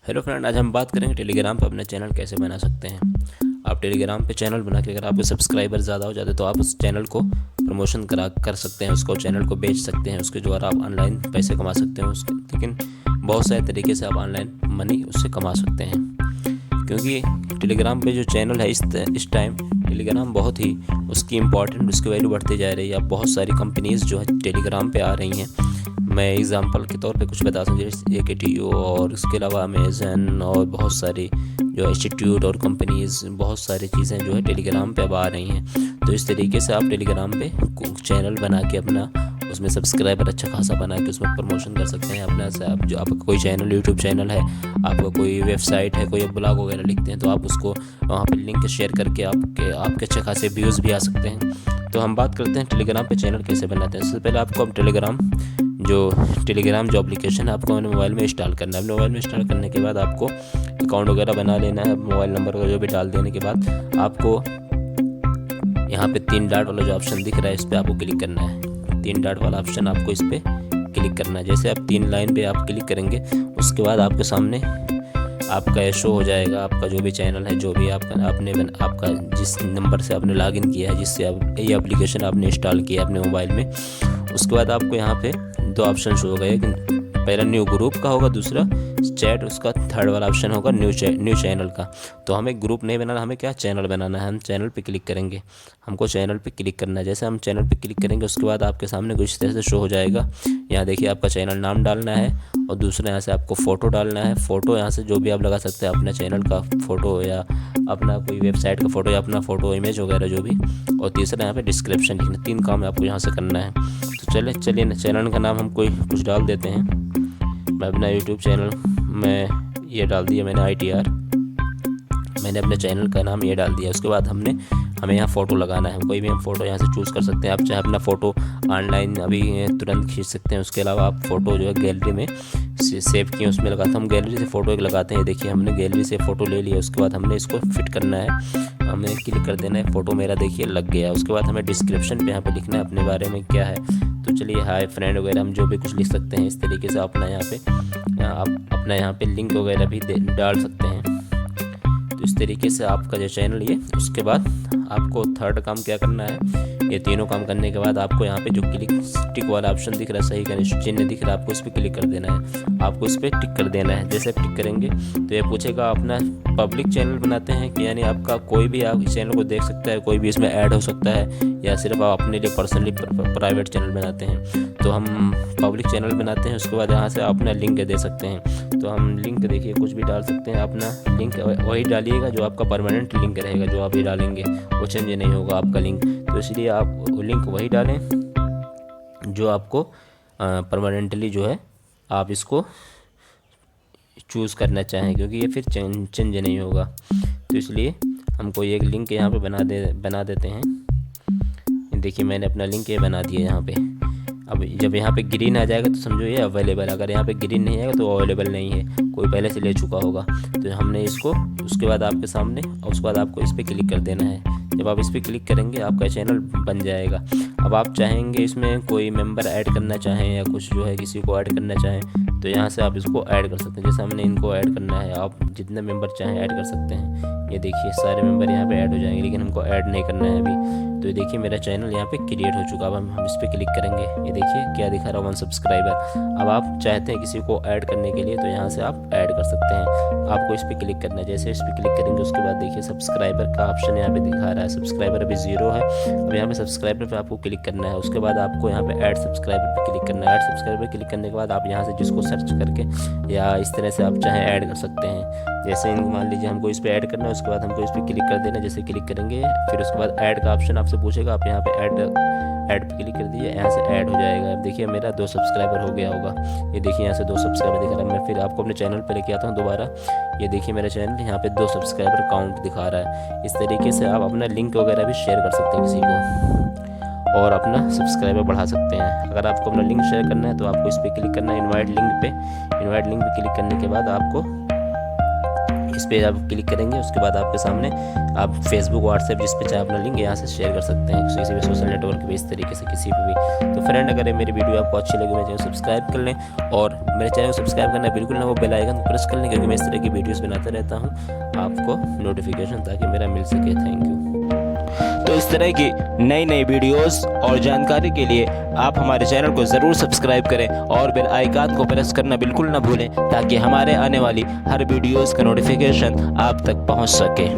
Hello friend, आज हम बात करेंगे टेलीग्राम पर अपना चैनल कैसे बना सकते हैं। आप टेलीग्राम पे चैनल बना के अगर आपके सब्सक्राइबर ज़्यादा हो जाते तो आप उस चैनल को प्रमोशन कर सकते हैं, उसको चैनल को बेच सकते हैं, उसके द्वारा आप ऑनलाइन पैसे कमा सकते हैं उसके। लेकिन बहुत सारे तरीके से आप ऑनलाइन मनी उससे कमा सकते हैं, क्योंकि टेलीग्राम पे जो चैनल है इस टाइम टेलीग्राम बहुत ही उसकी इम्पोर्टेंट उसकी वैल्यू बढ़ती जा रही है। अब बहुत सारी कंपनीज़ जो है टेलीग्राम पे आ रही हैं। मैं एग्ज़ाम्पल के तौर पे कुछ बता सकूँ, जैसे AKTO और उसके अलावा अमेज़न और बहुत सारी जो इंस्टीट्यूट और कंपनीज़, बहुत सारी चीज़ें जो है टेलीग्राम पे अब आ रही हैं। तो इस तरीके से आप टेलीग्राम पे चैनल बना के अपना उसमें सब्सक्राइबर अच्छा खासा बना के उसमें प्रमोशन कर सकते हैं अपना से। आप जो आपका कोई चैनल यूट्यूब चैनल है, आपका कोई वेबसाइट है, कोई ब्लॉग वगैरह लिखते हैं, तो आप उसको वहाँ पे लिंक शेयर करके आपके अच्छे खासे व्यूज़ भी आ सकते हैं। तो हम बात करते हैं टेलीग्राम पे चैनल कैसे बनाते हैं। सबसे पहले आपको अब टेलीग्राम जो एप्लीकेशन है आपको अपने मोबाइल में इंस्टॉल करना है। अपने मोबाइल में इंस्टॉल करने के बाद आपको अकाउंट वगैरह बना लेना है। मोबाइल नंबर वगैरह जो भी डाल देने के बाद आपको यहाँ पे 3 डॉट वाला जो ऑप्शन दिख रहा है इस पर आपको क्लिक करना है। 3 डॉट वाला ऑप्शन आपको इस पर क्लिक करना है। जैसे आप 3 लाइन पे आप क्लिक करेंगे उसके बाद आपके सामने आपका शो हो जाएगा, आपका जो भी चैनल है, जो भी आपका जिस नंबर से आपने लॉगिन किया है, जिससे आप ये एप्लीकेशन आपने इंस्टॉल किया है अपने मोबाइल में। उसके बाद आपको यहाँ पे 2 ऑप्शन शो हो गए, पहला न्यू ग्रुप का होगा, दूसरा चैट, उसका थर्ड वाला ऑप्शन होगा न्यू चैनल का। तो हमें ग्रुप नहीं बनाना, हमें क्या चैनल बनाना है। हम चैनल पे क्लिक करेंगे, हमको चैनल पे क्लिक करना है। जैसे हम चैनल पे क्लिक करेंगे उसके बाद आपके सामने कुछ इस तरह से शो हो जाएगा। यहाँ देखिए आपका चैनल नाम डालना है और दूसरा यहाँ से आपको फ़ोटो डालना है। फ़ोटो यहाँ से जो भी आप लगा सकते हैं, अपना चैनल का फ़ोटो या अपना कोई वेबसाइट का फ़ोटो या अपना फ़ोटो, इमेज वगैरह जो भी। और तीसरा यहाँ पे डिस्क्रिप्शन लिखना। 3 काम आपको यहाँ से करना है। तो चलिए चैनल का नाम हम कोई कुछ डाल देते हैं। मैं अपना यूट्यूब चैनल में ये डाल दिया मैंने, ITR। मैंने अपने चैनल का नाम ये डाल दिया। उसके बाद हमें यहाँ फ़ोटो लगाना है। कोई भी हम फ़ोटो यहाँ से चूज़ कर सकते हैं। आप चाहे अपना फ़ोटो ऑनलाइन अभी तुरंत खींच सकते हैं। उसके अलावा आप फ़ोटो जो है गैलरी में सेव किए उसमें लगाते हैं। हम गैलरी से फ़ोटो एक लगाते हैं। देखिए हमने गैलरी से फ़ोटो ले लिया। उसके बाद हमने इसको फिट करना है, हमें क्लिक कर देना है। फ़ोटो मेरा देखिए लग गया। उसके बाद हमें डिस्क्रिप्शन पे यहाँ पे लिखना है अपने बारे में क्या है। तो चलिए हाय फ्रेंड वगैरह हम जो भी कुछ लिख सकते हैं। इस तरीके से अपना आप अपना यहाँ पे लिंक वगैरह भी डाल सकते हैं। तो इस तरीके से आपका जो चैनल ये, उसके बाद आपको थर्ड काम क्या करना है। ये तीनों काम करने के बाद आपको यहाँ पे जो टिक वाला ऑप्शन दिख रहा है, सही का चिन्ह दिख रहा है, आपको इस पर क्लिक कर देना है। आपको इस पर टिक कर देना है। जैसे आप टिक करेंगे तो ये पूछेगा अपना पब्लिक चैनल बनाते हैं कि, यानी आपका कोई भी आप इस चैनल को देख सकता है, कोई भी इसमें ऐड हो सकता है, या सिर्फ आप अपने लिए पर्सनली प्राइवेट चैनल बनाते हैं। तो हम पब्लिक चैनल बनाते हैं। उसके बाद यहाँ से आप अपना लिंक दे सकते हैं। तो हम लिंक देखिए कुछ भी डाल सकते हैं। अपना लिंक वही डालिएगा जो आपका परमानेंट लिंक रहेगा, जो आप ये डालेंगे वो चेंज नहीं होगा आपका लिंक। तो इसलिए आप लिंक वही डालें जो आपको परमानेंटली जो है आप इसको चूज़ करना चाहें, क्योंकि ये फिर चेंज नहीं होगा। तो इसलिए हमको एक लिंक यहाँ पे बना देते हैं। देखिए मैंने अपना लिंक ये बना दिया यहाँ पे। अब जब यहाँ पे ग्रीन आ जाएगा तो समझो ये अवेलेबल। अगर यहाँ पे ग्रीन नहीं आएगा तो अवेलेबल नहीं है, कोई पहले से ले चुका होगा। तो हमने इसको, उसके बाद आपके सामने, और उसके बाद आपको इस पर क्लिक कर देना है। जब आप इस पर क्लिक करेंगे आपका चैनल बन जाएगा। अब आप चाहेंगे इसमें कोई मेंबर ऐड करना चाहें या कुछ जो है किसी को ऐड करना चाहें तो यहाँ से आप इसको ऐड कर सकते हैं। जैसे हमने इनको ऐड करना है, आप जितने मेंबर चाहें ऐड कर सकते हैं। ये देखिए सारे मेंबर यहाँ पे ऐड हो जाएंगे, लेकिन हमको ऐड नहीं करना है अभी। तो ये देखिए मेरा चैनल यहाँ पे क्रिएट हो चुका। अब हम इस पर क्लिक करेंगे, ये देखिए क्या दिखा रहा है, 1 सब्सक्राइबर। अब आप चाहते हैं किसी को ऐड करने के लिए तो यहाँ से आप ऐड कर सकते हैं। आपको इस पर क्लिक करना है। जैसे इस पर क्लिक करेंगे उसके बाद देखिए सब्सक्राइबर का ऑप्शन यहाँ पे दिखा रहा है। सब्सक्राइबर अभी 0 है। अब यहाँ पे सब्सक्राइबर पे आपको क्लिक करना है। उसके बाद आपको यहाँ पे ऐड सब्सक्राइबर पे क्लिक करना है। ऐड सब्सक्राइबर क्लिक करने के बाद आप यहाँ से जिसको सर्च करके या इस तरह से आप चाहें ऐड कर सकते हैं। जैसे मान लीजिए हमको इस पर ऐड करना है, उसके बाद हमको इस पर क्लिक कर देना है। जैसे क्लिक करेंगे फिर उसके बाद ऐड का ऑप्शन आपसे पूछेगा, आप यहाँ पे ऐड पे क्लिक कर दीजिए, यहाँ से ऐड हो जाएगा। अब देखिए मेरा 2 सब्सक्राइबर हो गया होगा। ये देखिए यहाँ से 2 सब्सक्राइबर दिखा रहा है। मैं फिर आपको अपने चैनल पे लेके आता हूँ दोबारा। ये देखिए मेरा चैनल यहाँ पे 2 सब्सक्राइबर काउंट दिखा रहा है। इस तरीके से आप अपना लिंक वगैरह भी शेयर कर सकते हैं किसी को और अपना सब्सक्राइबर बढ़ा सकते हैं। अगर आपको अपना लिंक शेयर करना है तो आपको इस पर क्लिक करना है, इनवाइट लिंक पे। इनवाइट लिंक पे क्लिक करने के बाद आपको इस पर आप क्लिक करेंगे, उसके बाद आपके सामने आप फेसबुक, व्हाट्सएप, जिस पे चाहे अपना लिंक यहाँ से शेयर कर सकते हैं किसी भी सोशल नेटवर्क पे, इस तरीके से किसी पे भी। तो फ्रेंड, अगर मेरी वीडियो आपको अच्छी लगी, मेरे चैनल सब्सक्राइब कर लें, और मेरे चैनल को सब्सक्राइब करना बिल्कुल ना, वो बेल आइकन प्रेस कर लें, क्योंकि मैं इस तरह की वीडियोज़ बनाता रहता हूँ आपको नोटिफिकेशन, ताकि मेरा मिल सके। Thank you. तो इस तरह की नई नई वीडियोस और जानकारी के लिए आप हमारे चैनल को ज़रूर सब्सक्राइब करें और बेल आइकन को प्रेस करना बिल्कुल ना भूलें, ताकि हमारे आने वाली हर वीडियोस का नोटिफिकेशन आप तक पहुंच सके।